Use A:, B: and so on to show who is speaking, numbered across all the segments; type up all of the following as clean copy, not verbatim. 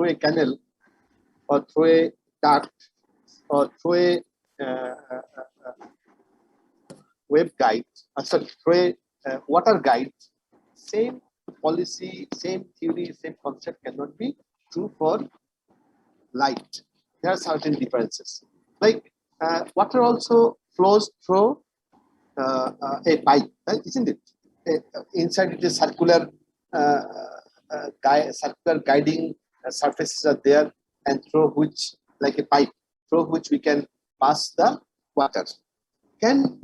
A: through a canal or through a duct or through a waveguide, through a water guide, same policy, same theory, same concept cannot be true for light. There are certain differences. Like water also flows through a pipe, isn't it? Inside it is circular guiding surfaces are there, and through which, like a pipe, through which we can pass the water. Can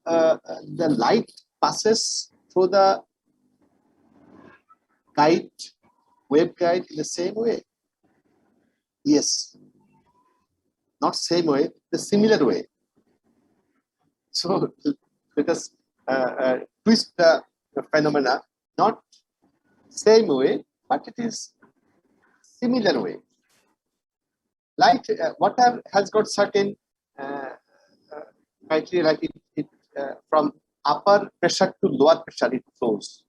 A: the light passes through the waveguide in the same way? Yes. Not same way, the similar way. So let us twist the phenomena, not same way, but it is similar way. Light, water has got certain criteria, like it from upper pressure to lower pressure it flows.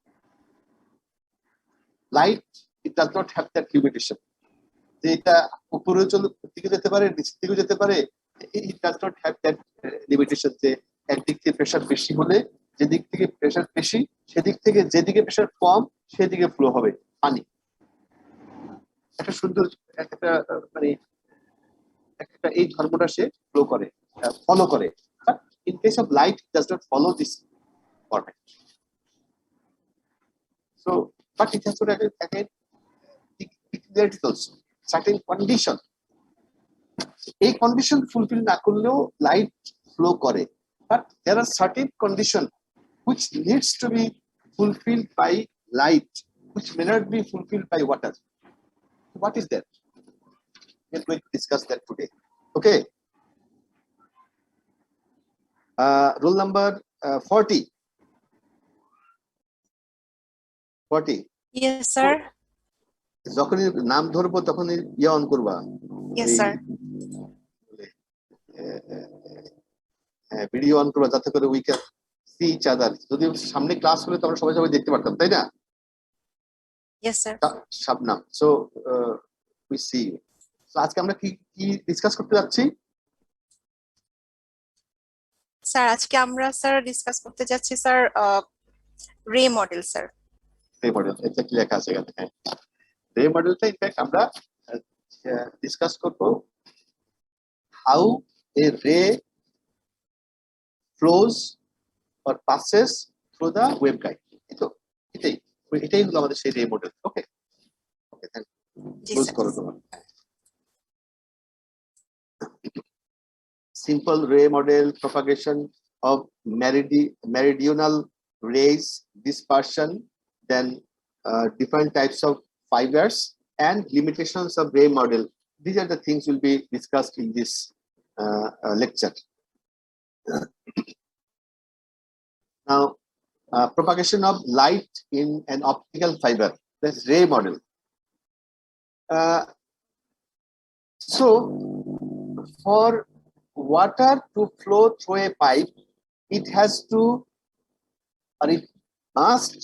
A: Light, it does not have that limitation. It does not have that limitation. একদিক থেকে pressure বেশি হলে যেদিক থেকে pressure বেশি সেদিক থেকে যেদিকে প্রেসার কম সেদিকে ফ্লো হবে পানি। একটা সুন্দর একটা মানে একটা এই ধর্মটা সে ফলো করে। But in case of light it does not follow this format. So but it has got again peculiarities also, certain condition. এই কন্ডিশন ফুলফিল না করলেও লাইট ফ্লো করে। But there are certain conditions which needs to be fulfilled by light, which may not be fulfilled by water. What is that? We are going to discuss that today. Okay. Rule number 40. 40.
B: Yes, sir.
A: যখনই নাম ধরবো তখনই ইয়ে on করবা।
B: Yes, sir.
A: Video on করবা যাতে করে we can see each other. যদি সামনে ক্লাস হলে তো আমরা সবাই দেখতে পারতাম, তাই না?
B: Yes, sir.
A: Shabnam, so we see. So আজকে আমরা কি ডিসকাস করতে যাচ্ছি?
B: স্যার আজকে আমরা ডিসকাস করতে যাচ্ছি স্যার রে মডেল। স্যার
A: রে মডেল এটা কি লেখা আছে এখানে? রে মডেলটা ইনফ্যাক্ট আমরা ডিসকাস করব হাউ এ রে flows or passes through the waveguide. এটাই হলো আমাদের সেই ray model. Okay okay, thank you. Close করো তোমার। Simple ray model, propagation of meridional rays, dispersion, then different types of fibers and limitations of ray model. These are the things will be discussed in this lecture. Now, propagation of light in an optical fiber, that's ray model. So, for water to flow through a pipe, it has to, or it must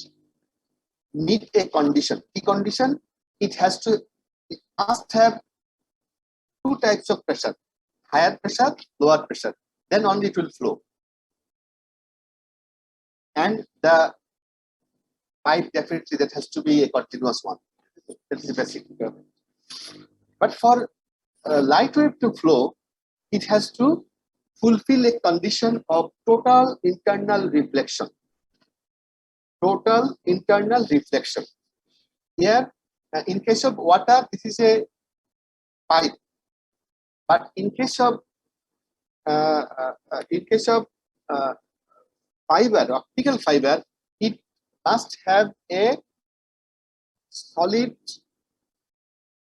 A: meet a condition. The condition, it must have two types of pressure, higher pressure, lower pressure. Then only it will flow. And the pipe, definitely that has to be a continuous one. That is the basic requirement. But for light wave to flow, it has to fulfill a condition of total internal reflection. Total internal reflection. Here, in case of water, this is a pipe. But in case of fiber, optical fiber, it must have a solid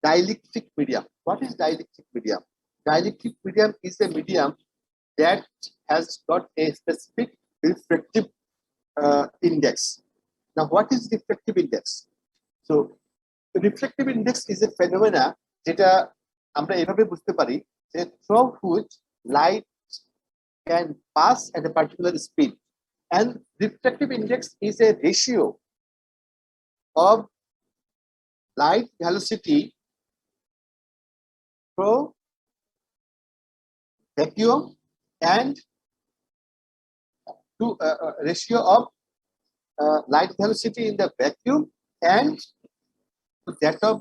A: dielectric medium. What is dielectric medium? Dielectric medium is a medium that has got a specific refractive index. Now, what is refractive index? So, refractive index is a phenomena যেটা আমরা এভাবে বুঝতে পারি যে through which light can pass at a particular speed. And refractive index is a ratio of light velocity through vacuum and to ratio of light velocity in the vacuum and to that of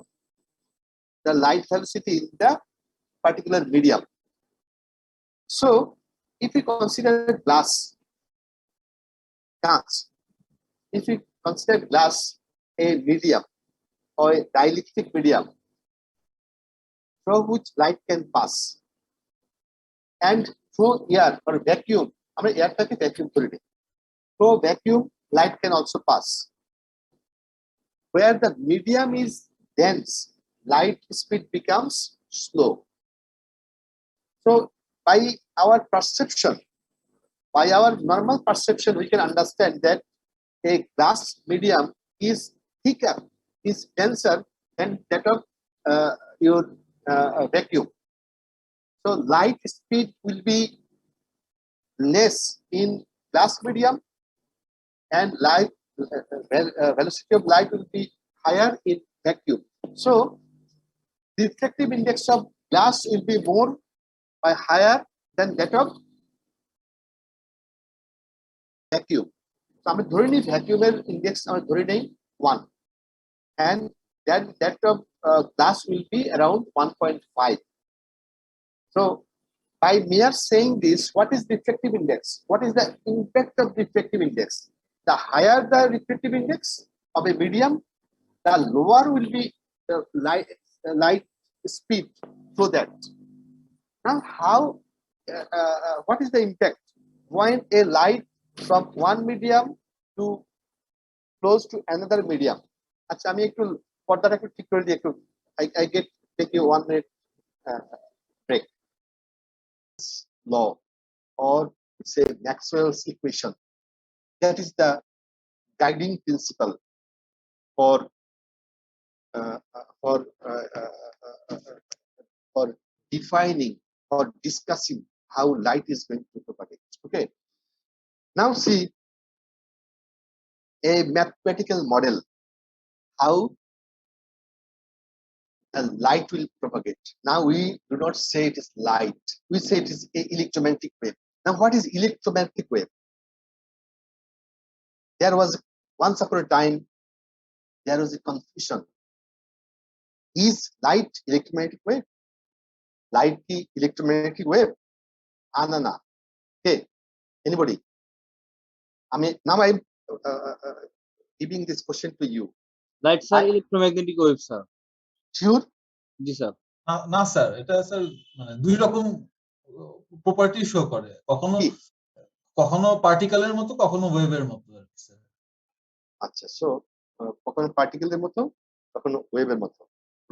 A: the light velocity in the particular medium. So if we consider glass, if we consider glass a medium or a dielectric medium through which light can pass, and through air or vacuum, আমরা এয়ারটাকে vacuum করে নিই, through vacuum light can also pass. Where the medium is dense, light speed becomes slow. So by our perception, by our normal perception, we can understand that a glass medium is thicker, is denser than that of your vacuum. So light speed will be less in glass medium and light velocity of light will be higher in vacuum. So the refractive index of glass will be more by higher than that of vacuum. So আমরা ধরে নিই ভ্যাকুয়ামের index আমরা ধরে নেই 1 and then that of glass will be around 1.5. So by mere saying this, what is refractive index? What is the impact of refractive index? The higher the refractive index of a medium, the lower will be the light speed through that. Now, what is the impact when a light from one medium to close to another medium? আচ্ছা আমি একটু পর্দাটা একটু ঠিক করে দিই একটু I get take you 1 minute break. Law or say Maxwell's equation, that is the guiding principle for defining or discussing how light is going to propagate. Okay, now see a mathematical model how a light will propagate. Now we do not say it is light, we say it is a electromagnetic wave. Now what is electromagnetic wave? There was once upon a time there was a confusion. Is light electromagnetic wave? Light ki electromagnetic wave? Na. Okay, anybody? Now I'm giving this question to you.
C: Light sir, electromagnetic wave sir.
A: Sure?
C: G sir.
D: না sir, এটা sir মানে দুই রকম property show করে, কখনো পার্টিকেলের মতো কখনো ওয়েভের মতো আর কি স্যার।
A: আচ্ছা, সো কখনো পার্টিকেলের মতো কখনো ওয়েভের মতো,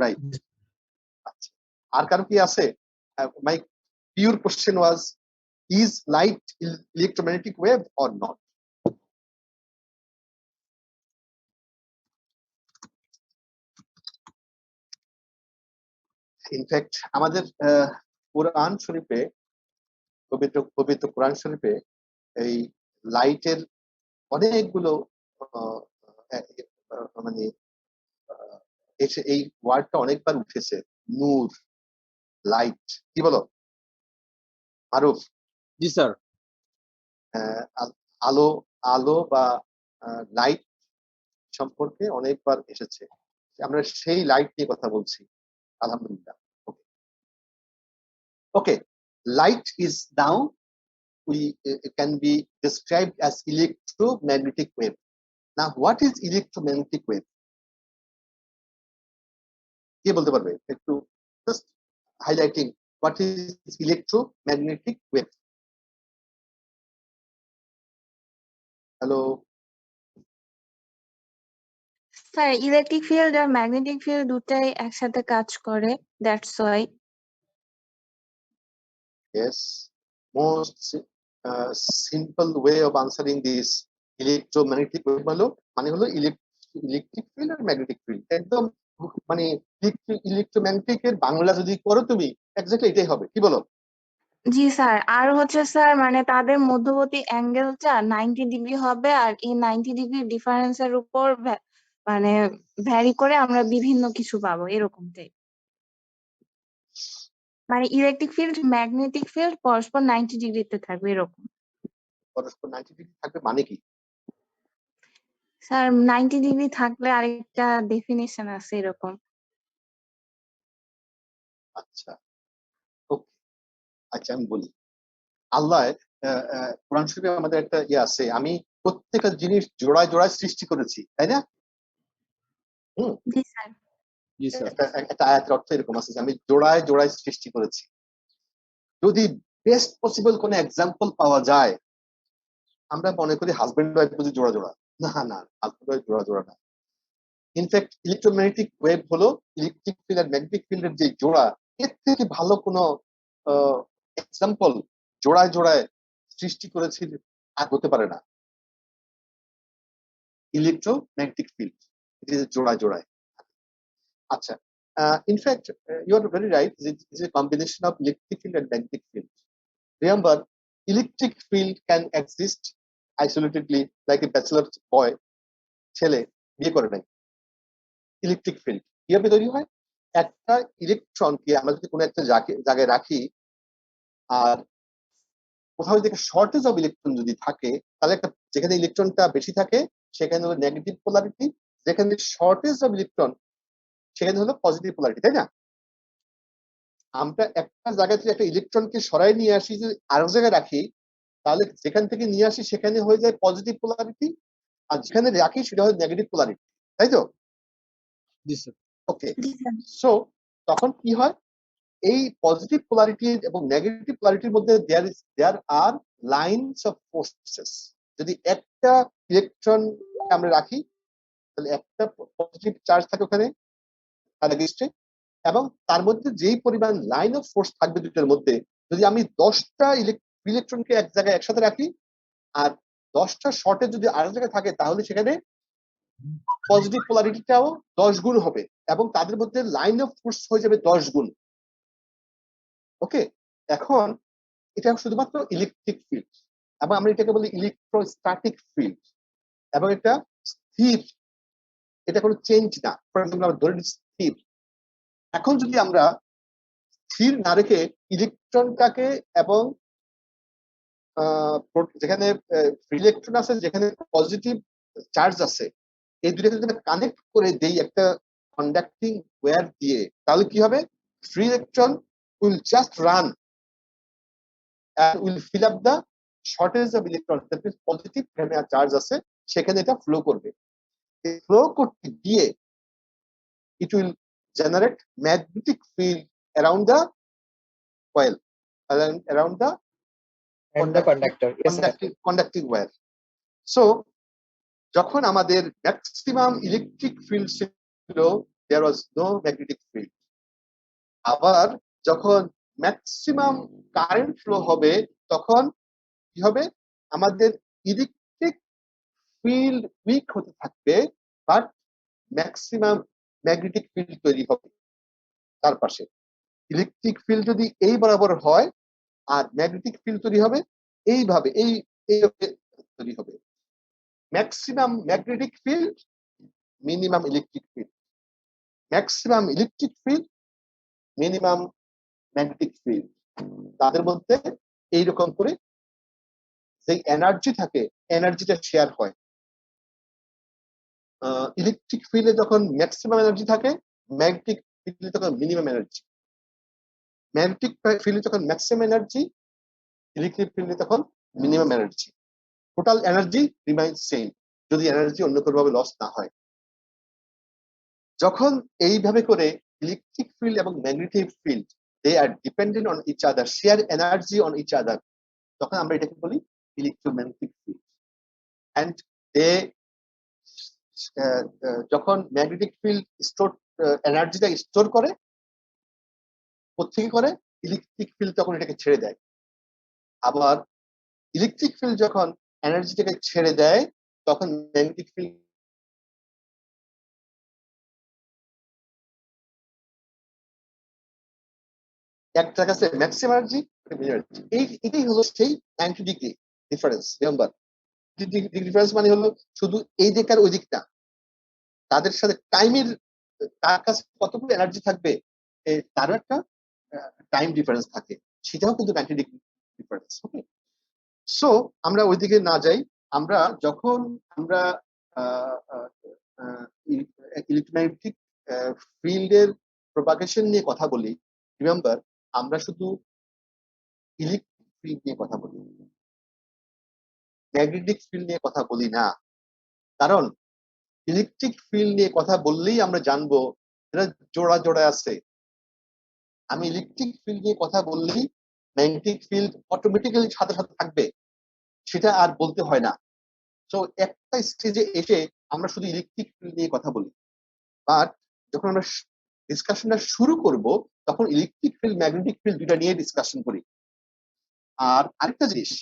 A: রাইট? আচ্ছা, আর কারো কি আছে? My pure question was, is light electromagnetic wave or not? In fact আমাদের কোরআন শরীফে, পবিত্র কোরআন শরীফে এই লাইটের অনেকগুলো মানে এই ওয়ার্ডটা অনেকবার উঠেছে, নূর, লাইট, কি বলো মারুফ?
C: জি স্যার।
A: আলো বা লাইট সম্পর্কে অনেকবার এসেছে, আমরা সেই লাইট নিয়ে কথা বলছি আলহামদুলিল্লাহ। ওকে, light is now can be described as electromagnetic wave. Now what is electromagnetic wave? কে বলতে পারবে একটু just highlighting what is electromagnetic wave? Hello?
E: Sir, electric field আর ম্যাগনেটিক ফিল্ড দুটাই একসাথে কাজ করে, that's why.
A: Yes, most simple way of answering this electromagnetic wave মানে হলো ইলেকট্রিক ফিল্ড আর ম্যাগনেটিক ফিল্ড, একদম মানে ইলেকট্রোম্যাগনেটিক এর বাংলা যদি করো তুমি এক্স্যাক্টলি এটাই হবে, কি বলো?
E: জি স্যার, আর হচ্ছে স্যার মানে তাদের মধ্যবর্তী অ্যাঙ্গেলটা 90 ডিগ্রি হবে, আর এই 90 ডিগ্রি ডিফারেন্সের উপর মানে ভ্যারি করে আমরা বিভিন্ন কিছু পাবো, এরকমটাই। মানে ইলেকট্রিক ফিল্ড ম্যাগনেটিক ফিল্ড পরস্পর 90 ডিগ্রিতে থাকবে এরকম।
A: পরস্পর 90 ডিগ্রি থাকবে মানে কি?
E: স্যার 90 ডিগ্রি থাকলে আরেকটা ডেফিনেশন আছে এরকম।
A: আচ্ছা, ওকে, আচ্ছা আমি বলি। আল্লাহ কোরআন শরীফে আমাদের একটা ইয়ে আছে, আমি প্রত্যেকটা জিনিস জোড়ায় জোড়ায় সৃষ্টি করেছি, তাই না? হুম,
E: জি স্যার।
C: জি স্যার।
A: একটা আয়াতের অর্থ এরকম আছে যে আমি জোড়ায় জোড়ায় সৃষ্টি করেছি। যদি বেস্ট পসিবল কোন এক্সাম্পল পাওয়া যায়, আমরা মনে করি হাজবেন্ড ওয়াইফ বুঝি জোড়া জোড়া। না না, হাজবেন্ড ওয়াইফ জোড়া জোড়া না। ইনফ্যাক্ট ইলেকট্রোম্যাগনেটিক ওয়েভ হলো ইলেকট্রিক ফিল্ড আর ম্যাগনেটিক ফিল্ডের যে জোড়া, এর থেকে ভালো কোনো এক্সাম্পল জোড়ায় জোড়ায় সৃষ্টি করেছি আর হতে পারে না। ইলেকট্রোম্যাগনেটিক ফিল্ড জোড়ায় জোড়ায়। আচ্ছা, in fact you are very right, is a combination of electric field and magnetic field. Remember, electric field can exist isolatedly, like a bachelor boy, ছেলে বিয়ে করে নাই। ইলেকট্রিক ফিল্ড কিভাবে তৈরি হয়? একটা ইলেকট্রনকে আমরা যদি কোনো একটা জায়গায় রাখি, আর কোথাও থেকে শর্টেজ অফ ইলেকট্রন যদি থাকে, তাহলে একটা যেখানে ইলেকট্রনটা বেশি থাকে সেখানে হলো নেগেটিভ পোলারিটি, যেখানে শর্টেজ অফ ইলেকট্রন সেখানে হলো পজিটিভ পোলারিটি, তাই না? আমরা একটা জায়গা থেকে একটা ইলেকট্রনকে সরাই নিয়ে আসি, যদি আরো জায়গায় রাখি, তাহলে যেখান থেকে নিয়ে আসি সেখানে হয়ে যায় পজিটিভ পোলারিটি, আর যেখানে রাখি সেটা হয় নেগেটিভ পোলারিটি, তাই তো?
C: জি স্যার।
A: ওকে,
E: জি স্যার।
A: সো তখন কি হয়, এই পজিটিভ পোলারিটি এবং নেগেটিভ পোলারিটির মধ্যে দেয়ার আর লাইনস অফ ফোর্সেস। যদি একটা ইলেকট্রন আমরা রাখি, তাহলে একটা পজিটিভ চার্জ থাকে ওখানে তার এগেইনস্টে, এবং তার মধ্যে যেই পরিমাণ লাইন অফ ফোর্স থাকবে দুটোর মধ্যে, যদি আমি 10টা ইলেকট্রনকে এক জায়গায় একসাথে রাখি আর 10টা শর্টে যদি আরেক জায়গায় থাকে, তাহলে সেখানে পজিটিভ পোলারিটিটাও 10 গুণ হবে এবং তাদের মধ্যে লাইন অফ ফোর্স হয়ে যাবে 10 গুণ। ওকে, এখন এটা শুধুমাত্র ইলেকট্রিক ফিল্ড, এবং আমরা এটাকে বলি ইলেকট্রোস্ট্যাটিক ফিল্ড, এবং এটা স্থির, এটা কোনো চেঞ্জ না। ফর এক্সাম্পল আমরা ধরে নিচ্ছি স্থির। এখন যদি আমরা স্থির না রেখে ইলেকট্রনটাকে এবং যেখানে ইলেকট্রন আছে, যেখানে পজিটিভ চার্জ আছে, এই দুটাকে যদি কানেক্ট করে দেই একটা কন্ডাক্টিং ওয়্যার দিয়ে, তাহলে কি হবে? Free electron will just run and will fill up the shortage of electrons, that means positive charge আছে সেখানে এটা ফ্লো করবে। ফ্লো করতে গিয়ে it will generate magnetic field around the coil, around the
F: And the conductor. Yes, sir.
A: conducting wire. So যখন আমাদের maximum electric field ছিল, there was no magnetic field. আবার যখন ম্যাক্সিমাম কারেন্ট ফ্লো হবে, তখন কি হবে? আমাদের ইলেকট্রিক ফিল্ড উইক হতে থাকবে, বাট ম্যাক্সিমাম ম্যাগনেটিক ফিল্ড তৈরি হবে তার পাশে। ইলেকট্রিক ফিল্ড যদি এই বরাবর হয়, আর ম্যাগনেটিক ফিল্ড তৈরি হবে এইভাবে, এইভাবে তৈরি হবে। Maximum magnetic field, minimum electric field, maximum electric field, minimum magnetic field, তাদের মধ্যে এইরকম করে যে এনার্জি থাকে, এনার্জিটা শেয়ার হয়। ইলেকট্রিক ফিল্ডে যখন ম্যাক্সিমাম এনার্জি থাকে, ম্যাগনেটিক ফিল্ডে তখন মিনিমাম এনার্জি। ম্যাগনেটিক ফিল্ডে যখন ম্যাক্সিমাম এনার্জি, ইলেকট্রিক ফিল্ডে তখন minimum energy. Total energy remain same, যদি এনার্জি অন্য কোনোভাবে লস না হয়। যখন এইভাবে করে ইলেকট্রিক ফিল্ড এবং magnetic field, they are dependent on each other, share energy on each other, তখন আমরা এটাকে বলি ইলেকট্রোম্যাগনেটিক ফিল্ড। অ্যান্ড দে যখন ম্যাগনেটিক ফিল্ড স্টোর এনার্জিটা স্টোর করে, কোথেকে করে? ইলেকট্রিক ফিল্ড তখন এটাকে ছেড়ে দেয়। আবার ইলেকট্রিক ফিল্ড যখন এনার্জিটাকে ছেড়ে দেয়, তখন ম্যাগনেটিক ফিল্ড একটা কাছে ম্যাক্সিমাম এনার্জি, এটাই হলো সেই 90 ডিগ্রি ডিফারেন্স। রিমেম্বার, ডিফারেন্স মানে হলো শুধু এই দিক আর ওই দিক না, তাদের সাথে টাইমের, তার কাছে কতগুলো এনার্জি থাকবে তারও একটা টাইম ডিফারেন্স থাকে, সেটাও কিন্তু 90 ডিগ্রি ডিফারেন্স। ওকে, সো আমরা ওইদিকে না যাই। আমরা যখন আমরা ইলেকট্রোম্যাগনেটিক ফিল্ডের প্রপাগেশন নিয়ে কথা বলি, রিমেম্বার আমরা শুধু ইলেকট্রিক ফিল্ড নিয়ে কথা বলি, ম্যাগনেটিক ফিল্ড নিয়ে কথা বলি না। কারণ ইলেকট্রিক ফিল্ড নিয়ে কথা বললেই আমরা জানবো এটা জোড়া জোড়া আছে। আমি ইলেকট্রিক ফিল্ড নিয়ে কথা বললেই ম্যাগনেটিক ফিল্ড অটোমেটিক্যালি সাথে সাথে থাকবে, সেটা আর বলতে হয় না। তো একটা স্টেজে এসে আমরা শুধু ইলেকট্রিক ফিল্ড নিয়ে কথা বলি, বাট যখন আমরা ডিসকাশনটা শুরু করব তখন ইলেকট্রিক ফিল্ড ম্যাগনেটিক ফিল্ড দুইটা নিয়ে ডিসকাশন করি। আর আরেকটা জিনিস,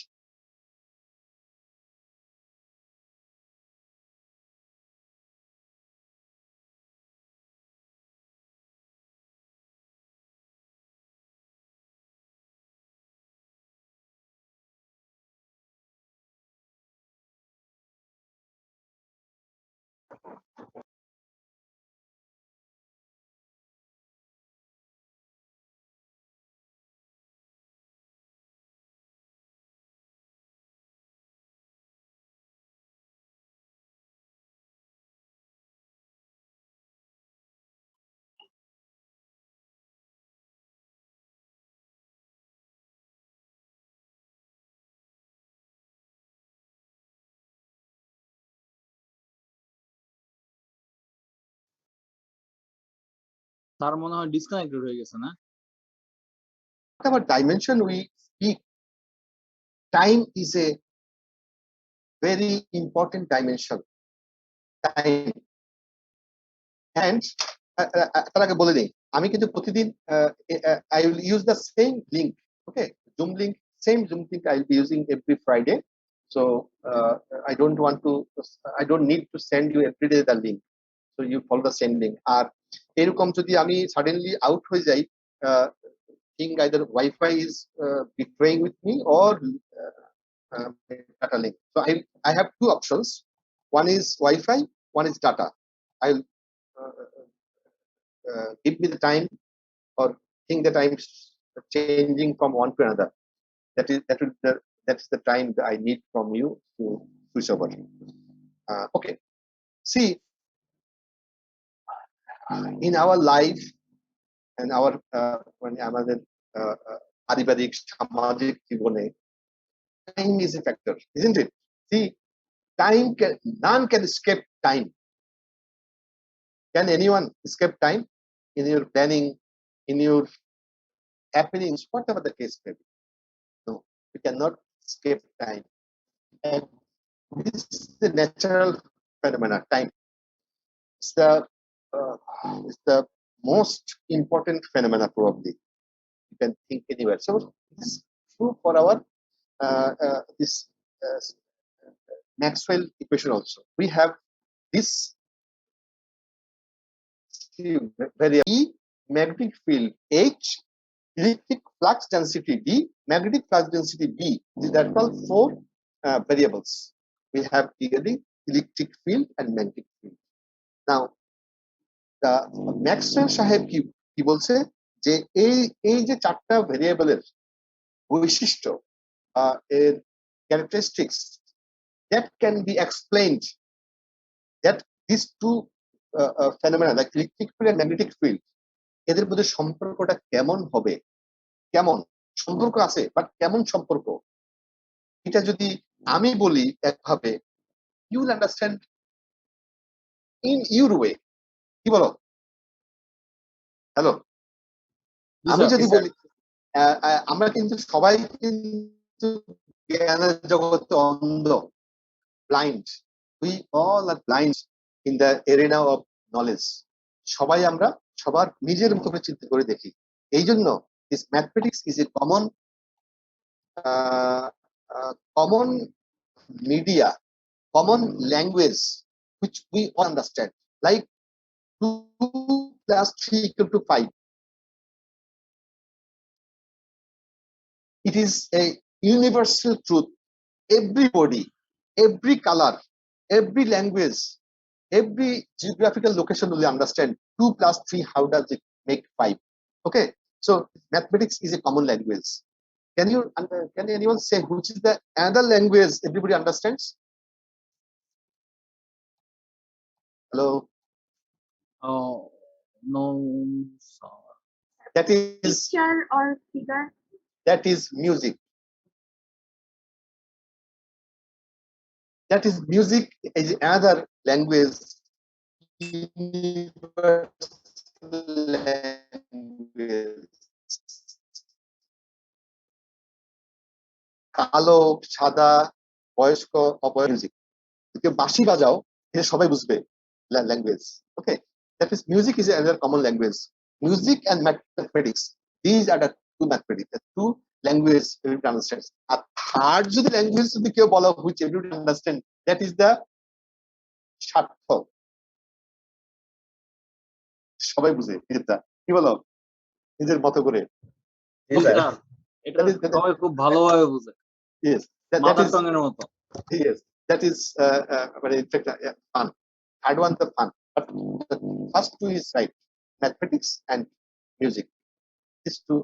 C: তার মনে হয় ডিসকানেক্টেড হয়ে গেছে না?
A: whatever dimension we speak, time is a very important dimension. Time. And তার আগে বলে নেই, আমি কিন্তু প্রতিদিন I will use the same link, okay, Zoom link, same Zoom link I will be using every Friday. So I don't need to send you every day the link, so you follow the same link. আর এরকম যদি আমি suddenly out হয়ে যাই, think either Wi-Fi is betraying with me or data link. So I have two options. One is Wi-Fi, one is data. I'll give me the time or think that I'm changing from one to another. That's the time that I need from you to switch over. Okay. See, in our life and our when আমাদের পারিবারিক সামাজিক জীবনে time is a factor, isn't it? See, none can escape time. Can anyone escape time in your planning, in your happenings, whatever the case may be? No, we cannot escape time. And this is the natural phenomena. Time is the most important phenomena probably. You can think anywhere. So this is true for our this Maxwell equation also. We have this very E, magnetic field H, electric flux density D, magnetic flux density B. These are all four variables. We have clearly electric field and magnetic field. Now, the Maxwell সাহেব কি বলছে যে এই যে চারটা ভেরিয়েবলের বৈশিষ্ট্য এর characteristics that can be explained, that these two phenomena like electric field and magnetic field, এদের মধ্যে সম্পর্কটা কেমন হবে, কেমন সম্পর্ক আছে বাট কেমন সম্পর্ক, এটা যদি আমি বলি একভাবে, you will understand in your way. কি বলো? হ্যালো, আমি যদি বলি আমরা কিন্তু সবাই কিন্তু জ্ঞানের জগতে অন্ধ, blind. We all are blind in the arena of knowledge. সবাই আমরা সবার নিজের মতো করে চিন্তা করে দেখি। এই জন্য this mathematics is a common media, common language which we all understand. Like 2 plus 3 equal to 5. It is a universal truth. Everybody, every color, every language, every geographical location will understand 2 plus 3, how does it make 5? Okay, So mathematics is a common language. Can anyone say which is the another language everybody understands? Hello.
C: No, sir.
A: That is
E: Picture or figure?
A: that is music. That is music is another language. Universal language. কালো সাদা বয়স্ক অবয়স music কেউ বাঁশি বাজাও এটা সবাই বুঝবে language okay that is music is another common language music and mathematics these are the two mathematics two language everybody understands আর থার্ড যদি ল্যাঙ্গুয়েজ যদি কেউ বলো which everybody understand that is the সার্থক সবাই বুঝে এটা কি বলো নিজের মতো করে
C: এটা এটা
A: That is- that is-
C: সবাই খুব ভালোভাবে বুঝে
A: yes that
C: মাদার
A: is
C: টং এর মতো
A: yes that is in fact fun third one the fun but the first two is right mathematics and music these two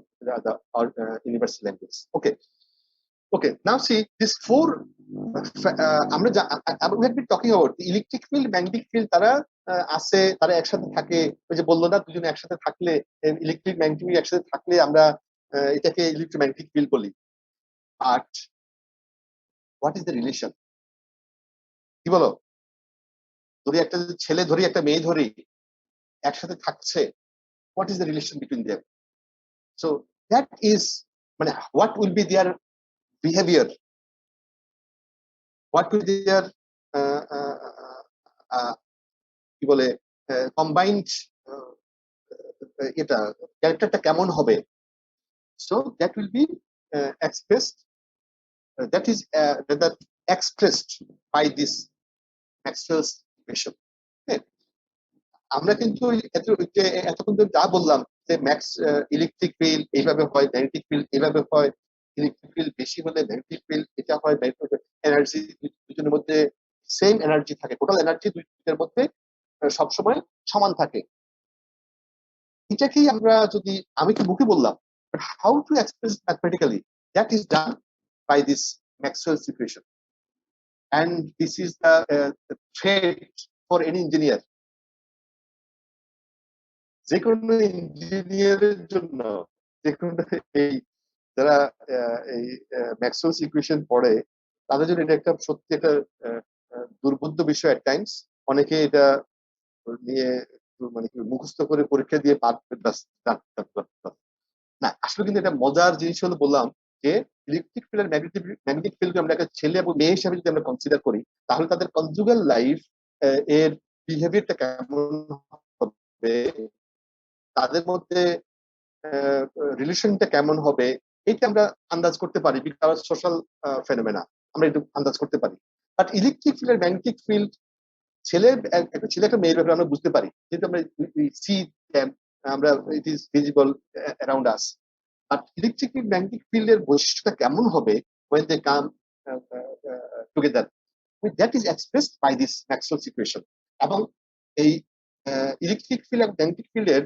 A: are universal language okay now see this four we have been talking about the electric field magnetic field তারা আছে তারা একসাথে থাকে ওই যে বললো না দুজনে একসাথে থাকলে ইলেকট্রিক ম্যাগনেটিক একসাথে থাকলে আমরা এটাকে ইলেকট্রোম্যাগনেটিক ফিল্ড বলি but what is the relation কি বলো ধরি একটা ছেলে ধরি একটা মেয়ে ধরি একসাথে থাকছে what is the relation between them so that is মানে what will be their behavior what will be their কি বলে combined এটা ক্যারেক্টারটা কেমন হবে so that will be expressed that is that expressed by this Maxwell's equation আমরা কিন্তু এতক্ষণ যা বললাম যে ম্যাক্স ইলেকট্রিক ফিল্ড এইভাবে হয় ম্যাগনেটিক ফিল্ড এইভাবে হয় ইলেকট্রিক ফিল্ড বেশি হলে ম্যাগনেটিক ফিল্ড এটা হয় এনার্জি দুজনের মধ্যে সেম এনার্জি থাকে টোটাল এনার্জি দুইটার মধ্যে সবসময় সমান থাকে এটাকেই আমরা যদি আমি তো মুখে বললাম how to express mathematically that is done by this Maxwell's equation and this is the trait for any engineer যে কোনো ইঞ্জিনিয়ারের জন্য যে কোনো এই যারা এই ম্যাক্সওয়েলস ইকুয়েশন পড়ে তাদের জন্য এটা একটা সত্যি একটা দুর্বোধ্য বিষয় এট টাইমস অনেকে এটা নিয়ে মানে মুখস্থ করে পরীক্ষা দিয়ে না আসলে কিন্তু এটা মজার জিনিস হলো বললাম যে ইলেকট্রিক ফিল্ড আর ম্যাগনেটিক ফিল্ড আমরা একটা ছেলে এবং মেয়ে হিসাবে যদি আমরা কনসিডার করি তাহলে তাদের কনজুগাল লাইফ এর বিহেভিয়ারটা কেমন হবে তাদের মধ্যে রিলেশনটা কেমন হবে এটা আমরা আন্দাজ করতে পারি বিকজ সোশ্যাল ফেনোমেনা আমরা একটু আন্দাজ করতে পারি বাট ইলেকট্রিক ফিল্ড আর ম্যাগনেটিক ফিল্ড ছেলে একটা মেয়ের ব্যাপারে আমরা বুঝতে পারি যেহেতু আমরা সি আমরা it is visible around us but electric magnetic ফিল্ডের বৈশিষ্ট্যটা কেমন হবে when they come together that is expressed by this Maxwell's equation এবং এই ইলেকট্রিক ফিল্ড আর ম্যাগনেটিক ফিল্ডের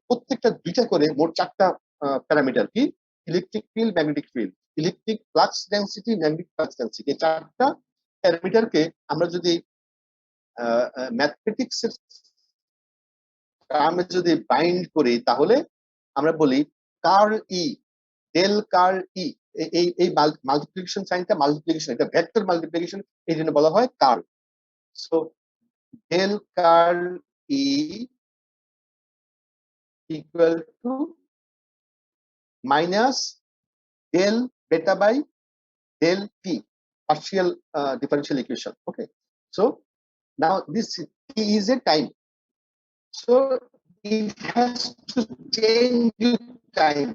A: প্রত্যেকটা দুইটা করে মোট চারটা প্যারামিটার কি electric field magnetic field electric flux density magnetic flux density এই চারটা প্যারামিটারকে আমরা যদি ম্যাথমেটিক্স এর টার্মে যদি বাইন্ড করি তাহলে আমরা বলি curl E del curl E এই মাল্টিপ্লিকেশন সাইনটা মাল্টিপ্লিকেশন এটা ভেক্টর মাল্টিপ্লিকেশন এই জন্য বলা হয় curl so del curl E equal to minus del beta by del t partial differential equation okay so now this t is a time so it has to change with time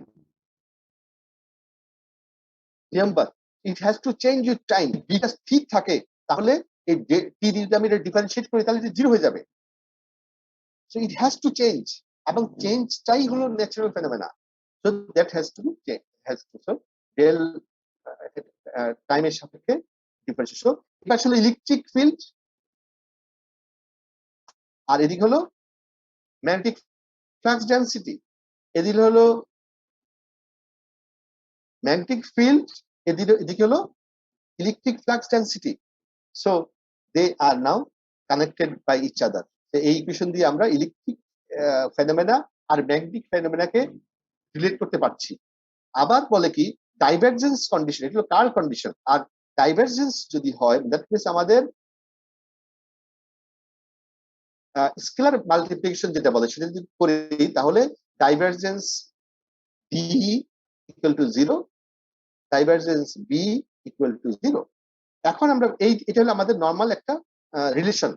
A: remember it has to change with time because ঠিক থাকে তাহলে এই t যদি আমি এটা differentiate করি তাহলে এটা 0 হয়ে যাবে so it has to change এবং চেঞ্জটাই হলো natural phenomena so that has to be has to so del টাইমের সাপেক্ষে ডিফারেন্সিয়েট সো এটা আসলে ইলেকট্রিক ফিল্ড আর এদিক হলো ম্যাগনেটিক ফ্লাক্স ডেনসিটি এদিকে হলো ম্যাগনেটিক ফিল্ড, এদিকে হলো electric flux density. So they are now connected by each other. এই ইকুয়েশন দিয়ে আমরা ইলেকট্রিক ফেনোমেনা আর ম্যাগনেটিক ফেনোমেনাকে রিলেট করতে পারছি। আবার বলে কি ডাইভারজেন্স কন্ডিশন, এটা হলো কার্ল কন্ডিশন। আর ডাইভারজেন্স যদি হয় দ্যাট মিনস আমাদের স্কেলার মাল্টিপ্লিকেশন যেটা বলে সেটা যদি করি তাহলে divergence D equal to 0, divergence B equal to 0। এখন আমরা এটা হলো আমাদের নর্মাল একটা রিলেশন।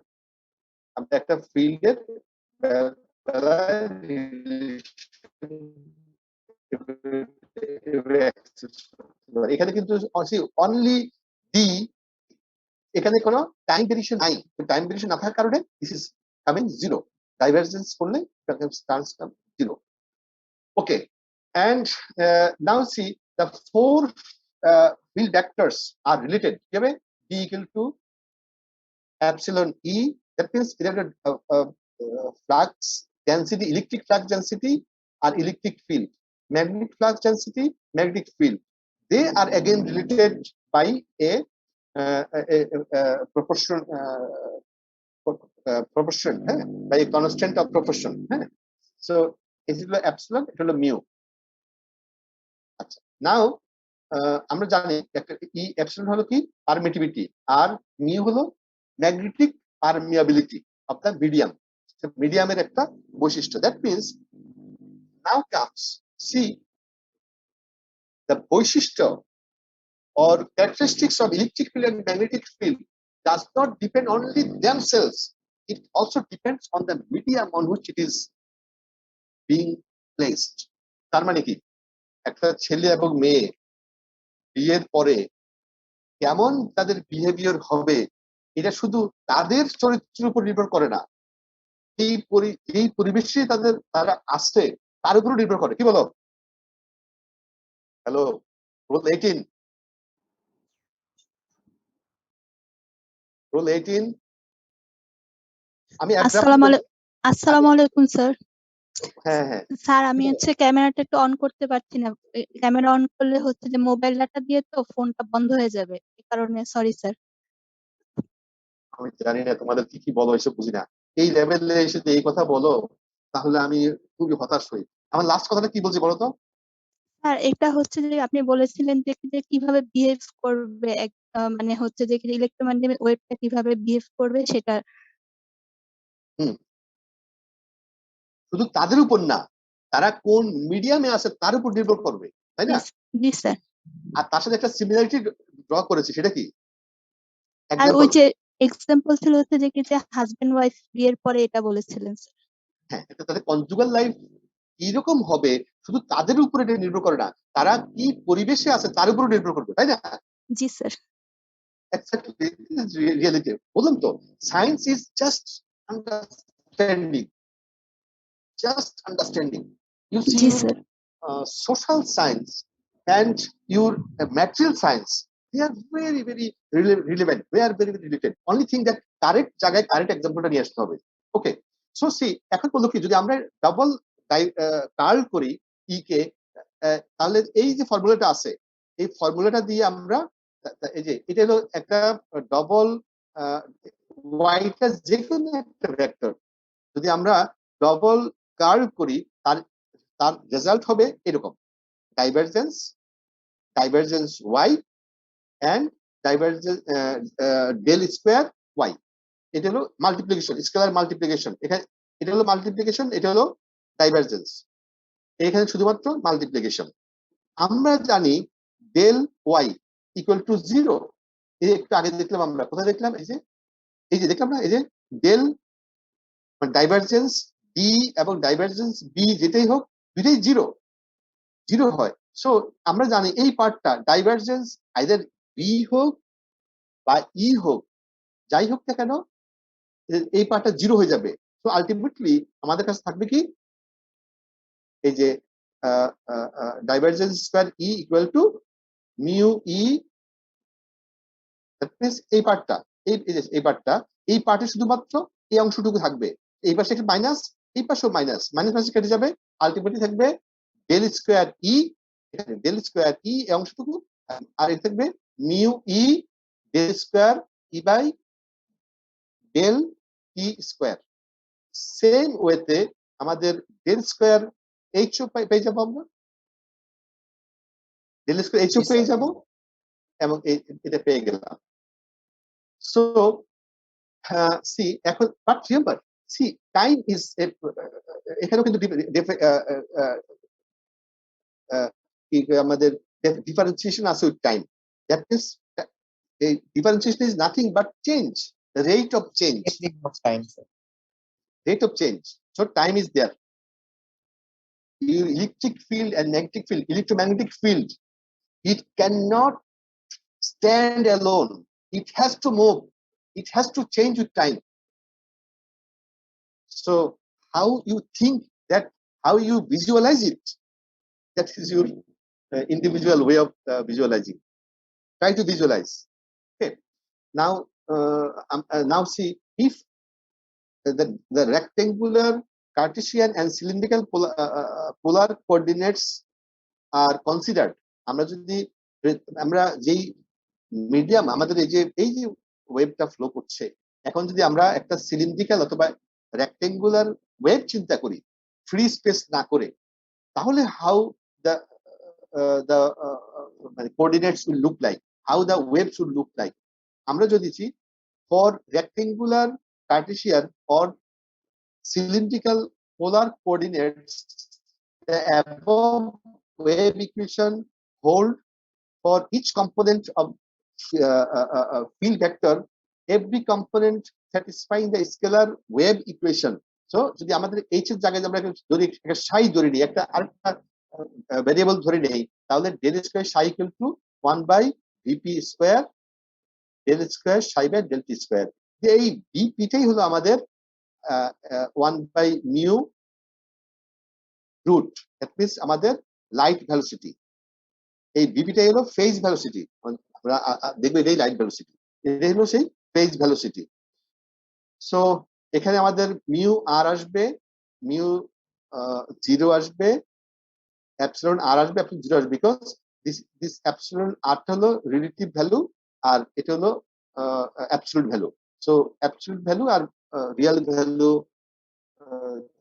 A: আমরা একটা ফিল্ডের এখানে কিন্তু অনলি ডি, এখানে কোনো টাইম ভেরিয়েশন নাই। টাইম ভেরিয়েশন না থাকার কারণে দিস ইজ কামিং 0, ডাইভারজেন্স করলে terms come 0। Okay, and now see the four field vectors are related. কিভাবে? D equal to epsilon E, that means either flux density, electric flux density or electric field, magnetic flux density, magnetic field. They are again related by a proportion, by a constant of proportion. So it is epsilon, it is mu. নাও আমরা জানি একটা ই epsilon হলো কি permittivity, আর mu হলো magnetic permeability of the medium, মিডিয়ামের একটা বৈশিষ্ট্য। That means now comes C the বৈশিষ্ট্য or characteristics of electric field and magnetic field does not depend only themselves, it also depends on the medium on which it is being placed. তার মানে কি একটা ছেলে এবং মেয়ে বিয়ের পরে কেমন তাদের বিহেভিয়ার হবে এটা শুধু তাদের চরিত্রের উপর নির্ভর করে না, এই পরিবেশে তারা আসছে তার উপর নির্ভর করে। কি বলো? Hello, roll 18, roll 18। আমি
G: আসসালামু আলাইকুম স্যার।
A: হ্যাঁ হ্যাঁ
G: স্যার আমি ক্যামেরাটা একটু অন করতে পারছি না। ক্যামেরা অন করলে যে মোবাইল ডাটা দিয়ে তো ফোনটা বন্ধ হয়ে যাবে, এই কারণে সরি স্যার।
A: আমি জানি না তোমাদের কি কি বলো, এসব বুঝি না। এই লেভেলে এসে এই কথা বলো তাহলে আমি খুবই হতাশ হই। আমার লাস্ট কথাটা কি বলছি বলো তো?
G: স্যার এটা যে আপনি বলেছিলেন যে কিভাবে বিহেভ করবে মানে যে ইলেকট্রোম্যাগনেটিক ওয়েভটা কিভাবে বিহেভ করবে সেটা।
A: শুধু তাদের উপর না, তারা কোন মিডিয়ামে আছে তার উপর নির্ভর করবে, তাই না?
G: জি স্যার।
A: আর তার সাথে একটা সিমিলারিটি ড্র করেছি, সেটা কি?
G: আর ওই যে এক্সাম্পল ছিল যে হাজবেন্ড ওয়াইফ বিয়ের পরে এটা বলেছিলেন স্যার।
A: হ্যাঁ, এটা তাদের কনজুগাল লাইফ কিরকম হবে শুধু তাদের উপর এটা নির্ভর করে না, তারা কি পরিবেশে আছে তার উপর নির্ভর করবে, তাই না?
G: জি স্যার।
A: Exactly, reality. বললাম তো, science is just understanding, just understanding. You see,
G: G sir.
A: social science and your material science, they are very very relevant, they are very very related. Only thing that correct জায়গায় correct example টা নিয়ে আসতে হবে। ওকে, so see এখন বললো কি যদি আমরা ডাবল কার্ল করি ই কে, তাহলে এই যে ফর্মুলাটা আছে এই ফর্মুলাটা দিয়ে আমরা এই যে এটা হলো একটা ডবল ওয়াইটা যে কোনো একটা ভেক্টর যদি আমরা ডবল কার্ভ করি তার রেজাল্ট হবে এরকম, divergence Y and divergence del square Y. এটা হলো মাল্টিপ্লিকেশন, স্কেলার মাল্টিপ্লিকেশন। এখানে এটা হলো মাল্টিপ্লিকেশন, এটা হলো ডাইভারজেন্স, এখানে শুধুমাত্র মাল্টিপ্লিকেশন। আমরা জানি ডেল ওয়াই ইকুয়াল টু 0। এই একটু আগে দেখলাম আমরা, কোথায় দেখলাম? এই যে দেখলাম না, এই যে ডেল ডাইভারজেন্স ডি এবং ডাইভারজেন্স বি যেটাই হোক দুইটাই 0 হয়। সো আমরা জানি এই পার্টটা ডাইভারজেন্স আইদার বি হোক বা ই হোক, যাই হোক না কেন এই পার্টটা 0 হয়ে যাবে। সো আলটিমেটলি আমাদের কাছে থাকবে কি এই যে divergence square E equal to mu E, that means এই পার্টটা এই পার্টে শুধুমাত্র এই অংশটুকু থাকবে, এই পাশে একটা মাইনাস এই পাশে মাইনাস মাইনাস কেটে যাবে, আলটিমেটলি থাকবে ডেল স্কোয়ার ই, এখানে ডেল স্কোয়ার ই এই অংশটুকু, আর এটা থাকবে mu E del square E by del T square. Same ওয়েতে আমাদের ডেল স্কোয়ার এইচ ও পেয়ে যাবো আমরা, ডেল স্কোয়ার এইচ ও
F: Yes,
A: পেয়ে
F: sir.
A: যাবো, এবং এটা পেয়ে গেলাম। সো সি এখন but remember see time is এখানেও কিন্তু আমাদের ডিফারেন্সিয়েশন আছে with time. That means differentiation is nothing but change, rate of change,
F: Changing of time, sir.
A: rate of change. So time is there. Your electric field and magnetic field, electromagnetic field, it cannot stand alone. It has to move. It has to change with time. So how you think that, how you visualize it, that is your individual way of visualizing. Try to visualize. Okay. Now see, if the rectangular, Cartesian and cylindrical polar coordinates are considered, আমরা যেই medium আমাদের এই যে ওয়েবটা flow করছে, এখন যদি আমরা একটা সিলিন্ড্রিক্যাল অথবা রেক্টেঙ্গুলার ওয়েব চিন্তা করি ফ্রি স্পেস না করে, তাহলে how the coordinates will look like, how the ওয়েবস will look like. আমরা যদি for rectangular, Cartesian or cylindrical polar coordinates, the above wave equation hold for each component of field vector, every component satisfying the scalar wave equation. So যদি আমাদের h এর জায়গায় আমরা ধরি একটা psi ধরে নিই, একটা আরেকটা ভেরিয়েবল ধরে নেই, তাহলে del square psi equal to 1/vp square del square psi by del T square. এই vp-টাই হলো আমাদের 1/mu root, that means আমাদের লাইট ভেলোসিটি। এই vp-টাই হলো ফেজ ভেলোসিটি, আমরা দেখবো এটাই লাইট ভেলোসিটি, এটাই হলো সেই ফেজ ভেলোসিটি। সো এখানে আমাদের মিউ আর আসবে, মিউ 0 আসবে, এপসিলন আর আসবে, এপসিলন 0 আসবে, বিকজ দিস এপসিলন আরটা হলো রিলেটিভ ভ্যালু আর এটা হলো absolute value. So absolute value আর রিয়েল ভ্যালু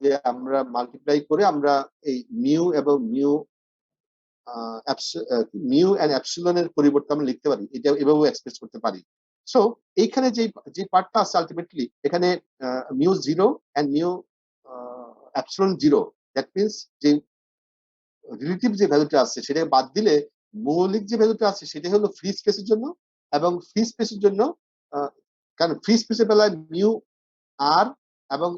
A: যে আমরা মাল্টিপ্লাই করে আমরা এই মিউ এবং মিউ এন্ড অ্যাপসিলনের পরিবর্তে আমরা লিখতে পারি, এটা এভাবে এক্সপ্রেস করতে পারি। সো এইখানে যে পার্টটা আছে আলটিমেটলি এখানে mu 0 and mu epsilon 0, that means যে রিলেটিভ যে ভ্যালুটা আছে সেটা বাদ দিলে মৌলিক যে ভ্যালুটা আছে সেটা হলো ফ্রি স্পেসের জন্য, এবং ফ্রি স্পেসের জন্য কারণ ফ্রি স্পেসের বেলায় মিউ আর এবং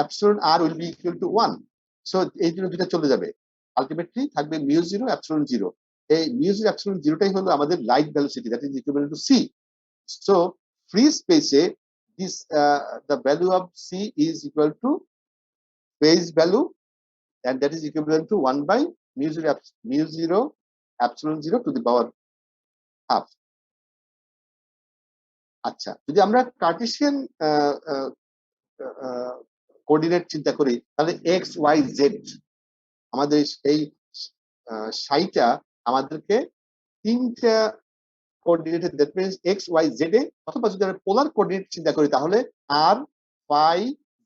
A: epsilon r will be equal to 1, so এই জন্য দুটো চলে যাবে, আলটিমেটলি থাকবে মিউ 0 epsilon 0। এই মিউ 0 epsilon 0টাই হলো আমাদের light velocity, that is equal to c। So free স্পেসে this the value of c is equal to phase value, and that is equivalent to 1/mu 0 epsilon 0 to the power half। আচ্ছা, যদি আমরা Cartesian coordinate চিন্তা করি, তাহলে x y Z আমাদের এই সাইটা আমাদেরকে তিনটা কোঅর্ডিনেটে, that means x y z এ, অথবা যদি আমরা পোলার কোঅর্ডিনেট চিন্তা করি তাহলে আর ফাই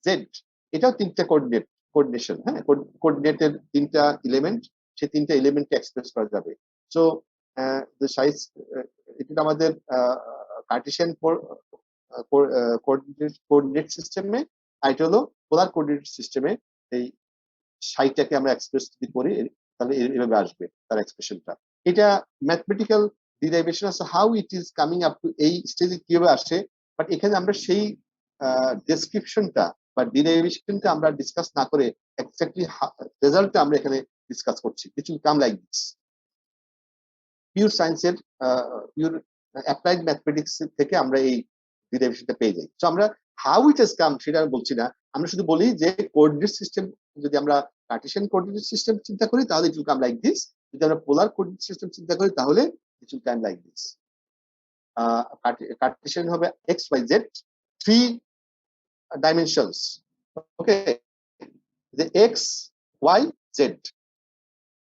A: জেড, এটাও তিনটা কোঅর্ডিনেশন, হ্যাঁ, কোঅর্ডিনেটের তিনটা এলিমেন্ট, সেই তিনটা এলিমেন্টকে এক্সপ্রেস করা যাবে। সো দ্য সাইজ, এটা আমাদের কার্টেসিয়ান কোঅর্ডিনেট সিস্টেমে, আর এটা হলো পোলার কোঅর্ডিনেট সিস্টেমে। এই সাইটাকে আমরা এক্সপ্রেস যদি করি তাহলে এভাবে আসবে তার এক্সপ্রেশনটা। এটা ম্যাথমেটিক্যাল ডিরাইভেশন আছে, how it is coming up to এই স্টেজে কিভাবে আসে, বাট এখানে আমরা সেই ডেসক্রিপশনটা বা ডিরাইভেশনটা আমরা ডিসকাস না করে এক্স্যাক্টলি রেজাল্টটা আমরা এখানে ডিসকাস করছি। It will come like this. Pure সায়েন্সের পিওর অ্যাপ্লাইড ম্যাথমেটিক্স থেকে আমরা এই ডিরাইভেশনটা পেয়ে যাই। সো আমরা হাউ ইট হ্যাজ কাম সেটা বলছি না, আমরা শুধু বলি যে কোঅর্ডিনেট সিস্টেম, যদি আমরা কার্টেসিয়ান কোঅর্ডিনেট সিস্টেম চিন্তা করি তাহলে it will come like this, যদি আমরা পোলার কোঅর্ডিনেট সিস্টেম চিন্তা করি তাহলে it will come like this. Cartesian হবে x y z, 3 dimensions, okay, the x, y, z.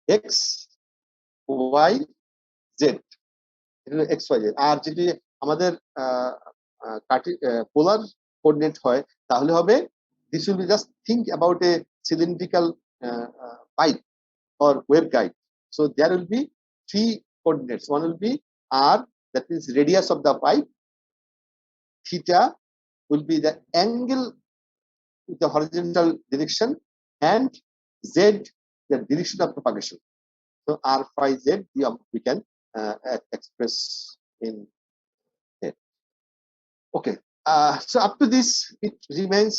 A: x, y, z. x, y, z. আর যদি আমাদের পোলার কোঅর্ডিনেট হয় তাহলে হবে this will be just think about a cylindrical pipe or waveguide. So there will be three coordinates. One will be r, that means radius of the pipe. Theta will be the angle with the horizontal direction, and z, the direction of propagation. So r phi z we can express in it. Okay. So up to this, it remains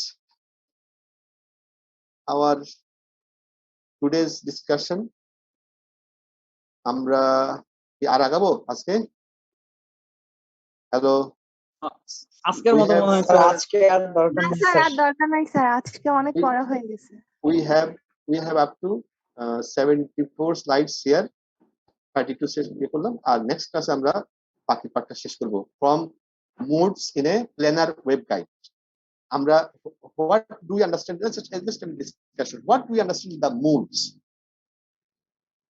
A: our today's discussion. আমরা কি আর আগাবো আজকে? Hello,
C: আজকের
A: We
C: মতো
A: have-
C: মনে হয়
F: sir আজকে আর দরকার
E: না
F: নেই
E: স্যার
F: স্যার
E: আর দরকার নাই স্যার, আজকে অনেক
A: We-
E: পড়া হয়ে গেছে।
A: we have up to 74 slides here, 32 শেষ দিয়ে করলাম, আর নেক্সট ক্লাসে আমরা বাকি পার্টটা শেষ করব from modes in a planar waveguide. আমরা what do we understand, just a discussion, what do we understand the modes?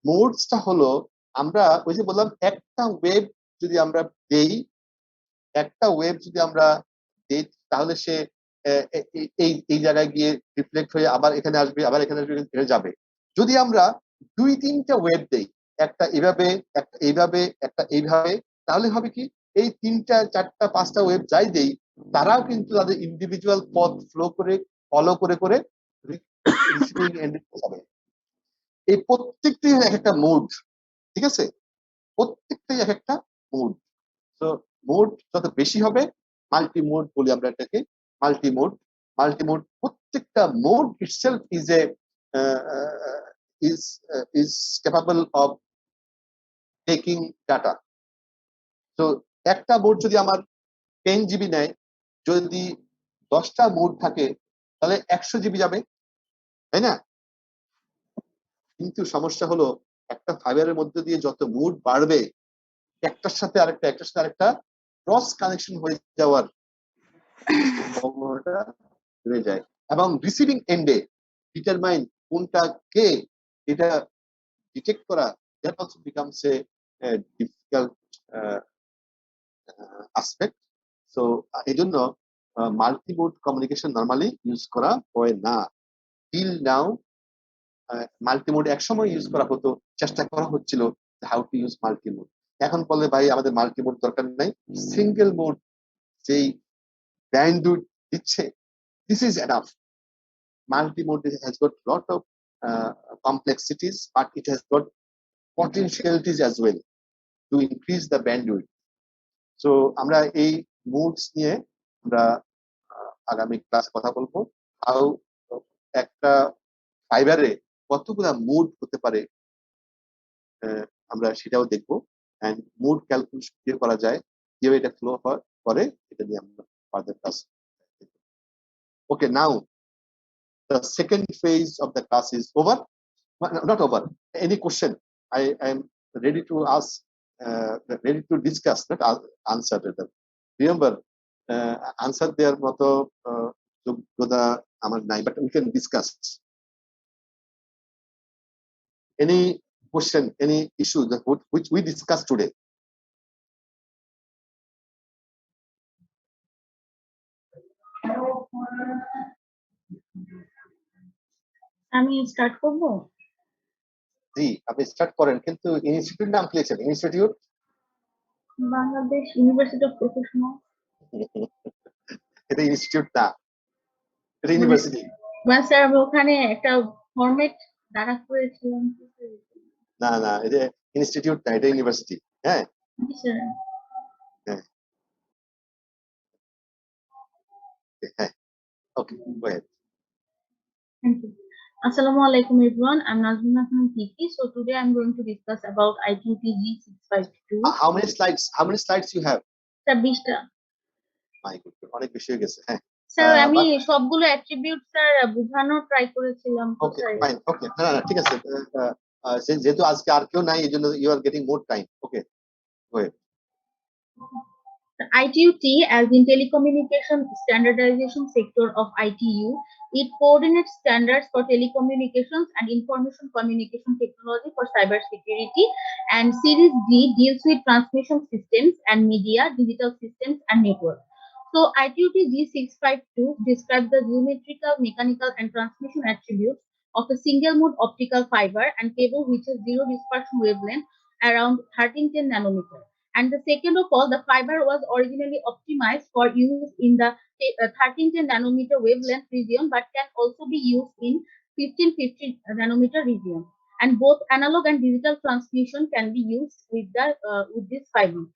A: মোডসটা হলো, আমরা ওই যে বললাম একটা ওয়েভ যদি আমরা দেই, তাহলে সে এই জায়গায় গিয়ে রিফ্লেক্ট হয়ে আবার এখানে আসবে, আবার এখানে আসবে, এখানে যাবে। যদি আমরা দুই তিনটা ওয়েভ দেই, একটা এভাবে, একটা এইভাবে, একটা এইভাবে, তাহলে হবে কি এই তিনটা চারটা পাঁচটা ওয়েভ যাই দেই তারাও কিন্তু তাদের ইন্ডিভিজুয়াল পথ ফলো করে রিসিভিং এন্ডে যাবে। এই প্রত্যেকটাই এক একটা মোড, ঠিক আছে, প্রত্যেকটাই এক একটা মোড। তো মোড যত বেশি হবে, মাল্টি মোড বলি আমরা এটাকে, মাল্টি মোড প্রত্যেকটা mode itself is capable of taking data. তো একটা মোড যদি আমার 10 জিবি নেয়, যদি 10টা মোড থাকে তাহলে 100 জিবি যাবে, তাই না? কিন্তু সমস্যা হলো একটা ফাইবারের মধ্যে দিয়ে যত মোড বাড়বে, একটার সাথে আরেকটা ক্রস কানেকশন হয়ে যাওয়ার সম্ভাবনাটা বেড়ে যায়, এবং রিসিভিং এন্ডে ডিটারমাইন কোনটা কে, এটা ডিটেক্ট করা, that also becomes a difficult aspect. So এই জন্য মাল্টিমোড কমিউনিকেশন নরমালি ইউজ করা হয় না। টিল নাও মাল্টিমোড একসময় ইউজ করা হতো, চেষ্টা করা হচ্ছিল হাউ টু ইউজ মাল্টিমোড। এখন বলে ভাই আমাদের মাল্টিমোড দরকার নাই, সিঙ্গেল মোড যেই ব্যান্ডউইথ দিচ্ছে, this is enough. Multi-mode has got lot of complexities, but it has got potentialities as well to increase the bandwidth. So আমরা এই modes নিয়ে আমরা আগামী ক্লাসে কথা বলবো, how একটা ফাইবারে কতগুলা মোড হতে পারে আমরা সেটাও দেখবো, and মোড ক্যালকুলেশন কিভাবে করা যায়, কিভাবে এটা ফ্লো করে, এটা নিয়ে আমরা further class. Okay, now the second phase of the class is over. Not over. Any question? I am ready to ask, ready to discuss, not answer. Remember, answer their moto যোগ্যতা আমার নাই, but we can discuss. Any question, any issue that which we discussed today?
H: আমি start করব।
A: জি, আপনি start করেন, কিন্তু institute নাম কি লিখেছেন? Institute
H: Bangladesh university of professional.
A: এটা ইনস্টিটিউট না, এটা ইউনিভার্সিটি।
H: মানে স্যার আমি ওখানে একটা ফরম্যাট দ্বারা করেছিলাম।
A: না, এটা ইনস্টিটিউট না, এটা ইউনিভার্সিটি। হ্যাঁ,
H: স্যার
A: হ্যাঁ, ওকে, go ahead.
H: Thank you. Assalamu alaikum everyone. I'm Nazmina from TP. So today I'm going to discuss about ITUT G652.
A: How many slides you have?
H: Sir 20টা।
A: My God, অনেক বেশি হয়ে গেছে। হ্যাঁ,
H: স্যার আমি
A: but-
H: সবগুলো attribute sir বোঝানোর try করেছিলাম।
A: ওকে, ফাইন, ওকে, না, ঠিক আছে। যেহেতু আজকে আর কেউ নাই, এই জন্য you are getting more time. Okay, go ahead.
H: ITUT, as in Telecommunication Standardization Sector of ITU, It coordinates standards for telecommunications and information communication technology for cybersecurity. And Series D deals with transmission systems and media, digital systems, and networks. So ITUT G652 describes the geometrical, mechanical, and transmission attributes of a single-mode optical fiber and cable which has zero dispersion wavelength around 1310 nanometer. And the second of all, the fiber was originally optimized for use in the 1310 nanometer wavelength region, but can also be used in 1550 nanometer region. And both analog and digital transmission can be used with this fiber.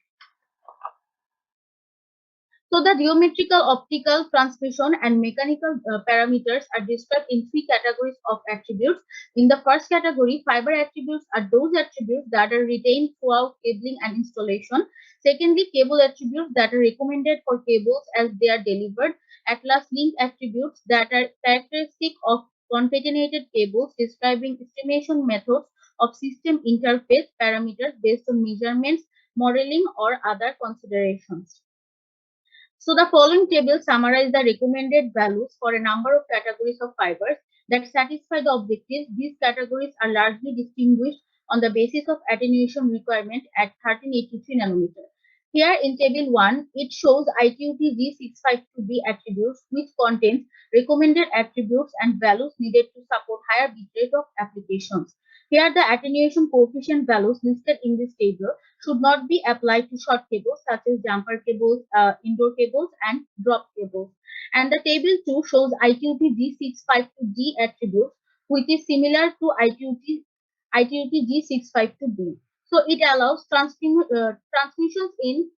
H: So the geometrical, optical, transmission, and mechanical parameters are described in three categories of attributes. In the first category, fiber attributes are those attributes that are retained throughout cabling and installation. Secondly, cable attributes that are recommended for cables as they are delivered. At last, link attributes that are characteristic of concatenated cables, describing estimation methods of system interface parameters based on measurements, modeling, or other considerations. So the following table summarizes the recommended values for a number of categories of fibers that satisfy the objectives. These categories are largely distinguished on the basis of attenuation requirement at 1383 nanometer. Here in table 1, it shows ITUT G652B attributes which contains recommended attributes and values needed to support higher bitrate of applications. Here the attenuation coefficient values listed in this table should not be applied to short cables such as jumper cables, indoor cables, and drop cables. And the table 2 shows ITUT G652D attributes, which is similar to ITUT G652B. So it allows transmissions in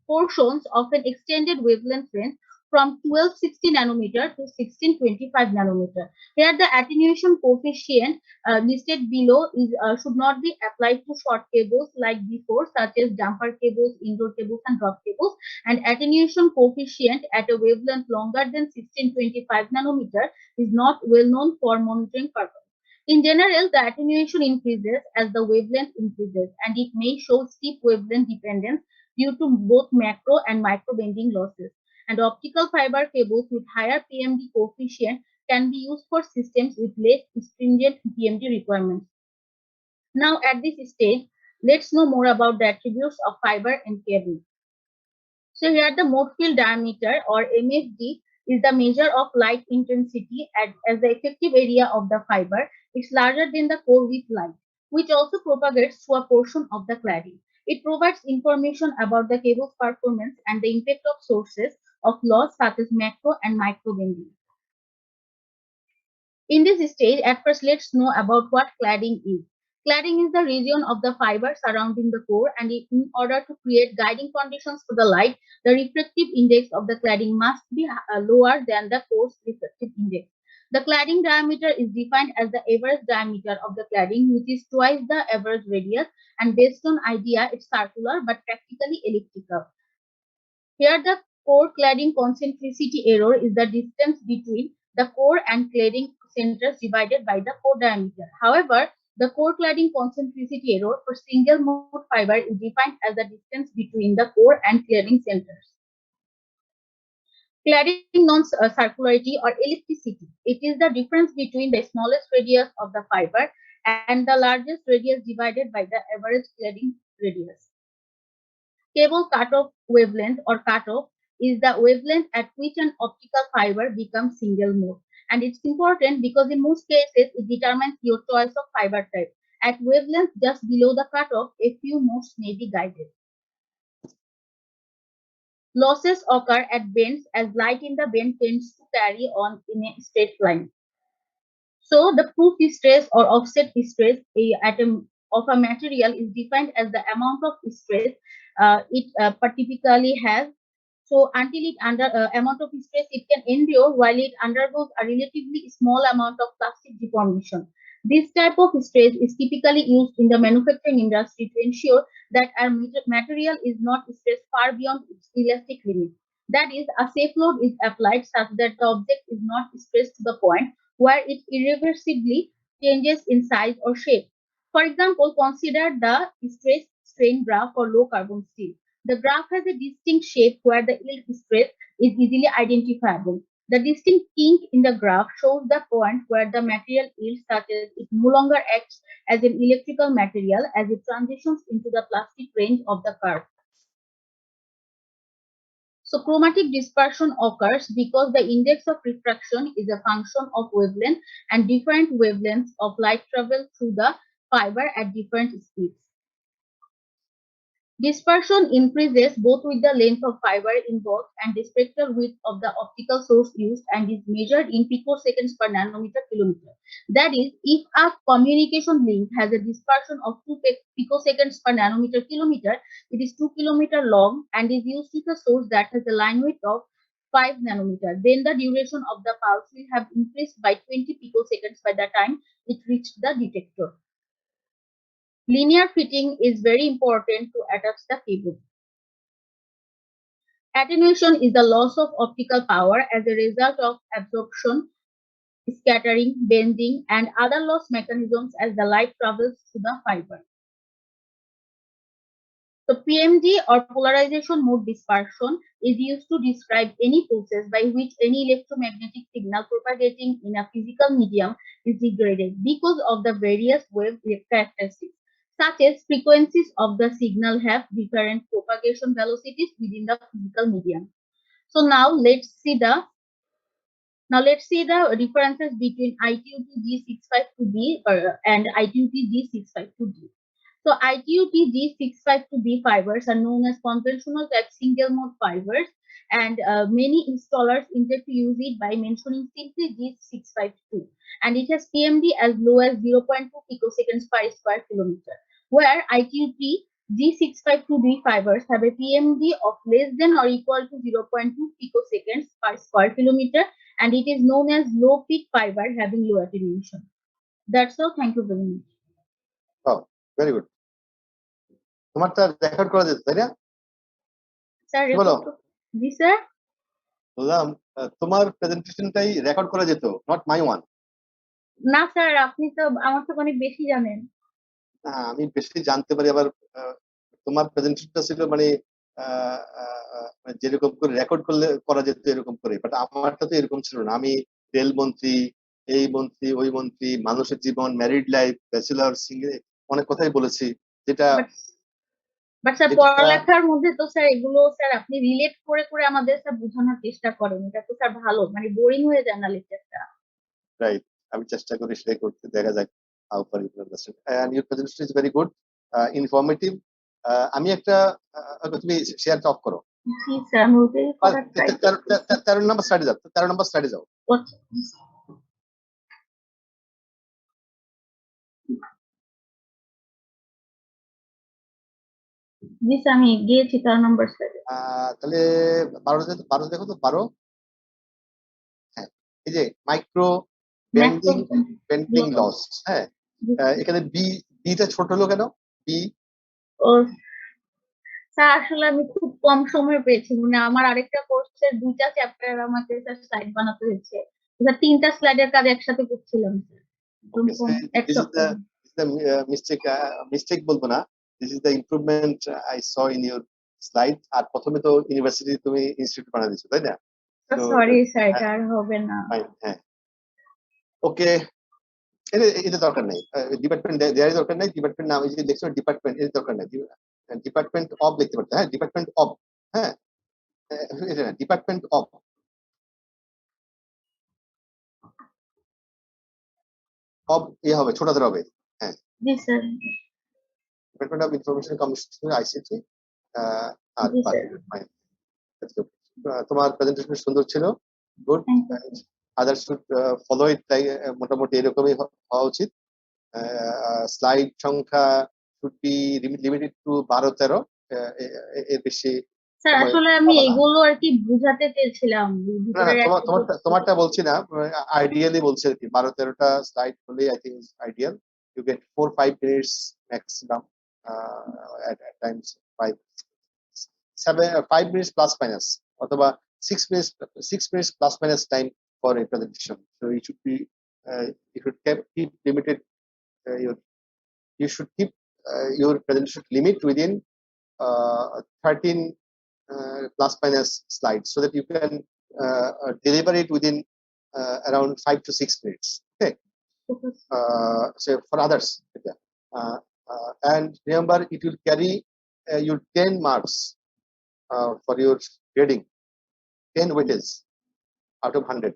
H: portions of an extended wavelength range from 1260 nanometer to 1625 nanometer. Here the attenuation coefficient listed below should not be applied to short cables like before, such as jumper cables, indoor cables, and drop cables. And attenuation coefficient at a wavelength longer than 1625 nanometer is not well known for monitoring purpose. In general, the attenuation increases as the wavelength increases, and it may show steep wavelength dependence due to both macro and micro bending losses. And optical fiber cables with higher PMD coefficient can be used for systems with less stringent PMD requirements. Now, at this stage, let's know more about the attributes of fiber and cable. So here the mode field diameter, or MFD, is the measure of light intensity as the effective area of the fiber. It's larger than the core with light, which also propagates through a portion of the cladding. It provides information about the cable's performance and the impact of sources of loss such as macro and micro bending. In this stage, at first let's know about what cladding is. Cladding is the region of the fiber surrounding the core, and in order to create guiding conditions for the light, the refractive index of the cladding must be lower than the core's refractive index. The cladding diameter is defined as the average diameter of the cladding, which is twice the average radius, and based on idea, it's circular but practically elliptical. Here, the core cladding concentricity error is the distance between the core and cladding centers divided by the core diameter. However, the core cladding concentricity error for single mode fiber is defined as the distance between the core and cladding centers. Cladding non-circularity or ellipticity. It is the difference between the smallest radius of the fiber and the largest radius divided by the average cladding radius. Cable cutoff wavelength or cutoff is the wavelength at which an optical fiber becomes single mode. And it's important because in most cases, it determines your choice of fiber type. At wavelength just below the cutoff, a few modes may be guided. Losses occur at bends as light in the bend tends to carry on in a straight line. So the proof stress or offset stress of a material is defined as the amount of stress it typically has. So until it amount of stress it can endure while it undergoes a relatively small amount of plastic deformation. This type of stress is typically used in the manufacturing industry to ensure that our material is not stressed far beyond its elastic limit. That is, a safe load is applied such that the object is not stressed to the point where it irreversibly changes in size or shape. For example, consider the stress strain graph for low carbon steel. The graph has a distinct shape where the yield stress is easily identifiable. The distinct kink in the graph shows the point where the material yield, such as it no longer acts as an electrical material as it transitions into the plastic range of the curve. So chromatic dispersion occurs because the index of refraction is a function of wavelength, and different wavelengths of light travel through the fiber at different speeds. Dispersion increases both with the length of fiber involved and the spectral width of the optical source used, and is measured in picoseconds per nanometer kilometer. That is, if a communication link has a dispersion of 2 picoseconds per nanometer kilometer, it is 2 kilometer long and is used with a source that has a line width of 5 nanometer. Then the duration of the pulse will have increased by 20 picoseconds by the time it reached the detector. Linear fitting is very important to attach the cable. Attenuation is the loss of optical power as a result of absorption, scattering, bending, and other loss mechanisms as the light travels through the fiber. So PMD, or polarization mode dispersion, is used to describe any process by which any electromagnetic signal propagating in a physical medium is degraded because of the various wave characteristics, such as frequencies of the signal have different propagation velocities within the physical medium. So now let's see the differences between ITUT G652B and ITUT G652D. So ITUT G652B fibers are known as conventional type single mode fibers, and many installers intend to use it by mentioning simply G652, and it has PMD as low as 0.2 picoseconds per square kilometer, where ITUT G652B fibers have a PMD of less than or equal to 0.2 picoseconds per square kilometer, and it is known as low peak fiber having low attenuation. That's all. Thank you very much.
A: Oh, very good. তোমারটা record করা যেত তাই না?
H: Sir,
A: কি বলো?
H: জি sir.
A: বললাম তোমার প্রেজেন্টেশনটাই record করা যেত, নট মাই ওয়ান।
H: না স্যার, আপনি তো আমার থেকে অনেক বেশি জানেন।
A: না, আমি বেশি জানতে পারি, আবার তোমার প্রেজেন্টেশনটা ছিল মানে যেরকম করে রেকর্ড করলে করা যেত এরকম করে, বাট আমারটা তো এরকম ছিল না। আমি রেলমন্ত্রী, এই মন্ত্রী, ওই মন্ত্রী, মানুষের জীবন, ম্যারিড লাইফ, ব্যাচেলর, সিঙ্গেল, অনেক কথাই বলেছি, যেটা
H: বাট স্যার পড়ালেখার মধ্যে তো স্যার এগুলো স্যার আপনি রিলেট করে করে আমাদের স্যার বোঝানোর চেষ্টা করেন, এটা তো স্যার ভালো, মানে বোরিং হয়ে যায় না লেকচারটা।
A: রাইট, আমি চেষ্টা করি সেটাই করতে, দেখা যাক how far you understand. And your presentation is very good, informative. আমি একটা, তুমি শেয়ারটা অফ করো।
H: জি স্যার, আমি ওটাই করার ট্রাই করছি।
A: 13 নম্বর স্লাইডে যাও, 13 নম্বর স্লাইডে যাও।
H: জি স্যার, আমি গিয়েছি 13 নম্বর স্লাইডে।
A: তাহলে 12 দেখো তো, 12। হ্যাঁ, এই যে মাইক্রো বেন্ডিং লস। হ্যাঁ, এখানে বিটা ছোট হলো কেন? বি
H: ও স্যার, আসলে আমি খুব কম সময় পেয়েছি, মানে আমার আরেকটা কোর্সের 2টা চ্যাপ্টার আমাকে স্যার স্লাইড বানাতে হয়েছে, স্যার 3টা স্লাইডের কাজ একসাথে করছিলাম স্যার।
A: মিস্টেক বলবো না, this is the improvement I saw in your slide. আর প্রথমে তো ইউনিভার্সিটি তুমি ইনস্টিটিউট বানা দিছো, তাই না?
H: সরি স্যার, এটা আর হবে না।
A: হ্যাঁ, ওকে, এটা দরকার নেই, ডিপার্টমেন্ট দেওয়ার দরকার নেই। ডিপার্টমেন্ট নাম এই যে দেখছো, ডিপার্টমেন্ট এর দরকার নেই, ডিপার্টমেন্ট অফ লিখতে পারতে। হ্যাঁ, ডিপার্টমেন্ট অফ, হ্যাঁ, এটা না, ডিপার্টমেন্ট অফ হবে, ছোট ধরে হবে। হ্যাঁ,
H: জি sir.
A: Department of information communication ICT. তোমার প্রেজেন্টেশন সুন্দর ছিল, good. Other should follow it, মোটামুটি এরকমই হওয়া উচিত। স্লাইড সংখ্যা শুড বি লিমিটেড টু 12-13, এর বেশি।
H: স্যার আসলে আমি এগুলো আর কি বুঝাতে চেয়েছিলাম।
A: তোমারটা বলছি না, আইডিয়ালি বলছি আর কি। 12-13টা স্লাইড হলেই I think is ideal. You get 4-5 minutes maximum, at times 5 minutes plus minus, অথবা 6 minutes plus minus time for a presentation. So it should be, you should keep limited, you should keep your presentation limit within 13 plus minus slides, so that you can deliver it within around 5 to 6 minutes. Okay.
H: Okay.
A: So for others, and remember, it will carry your 10 marks for your grading, 10 weightage out of 100.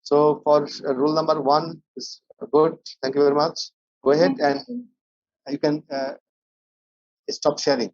A: So for rule number 1 is good. Thank you very much. Go ahead and you can stop sharing.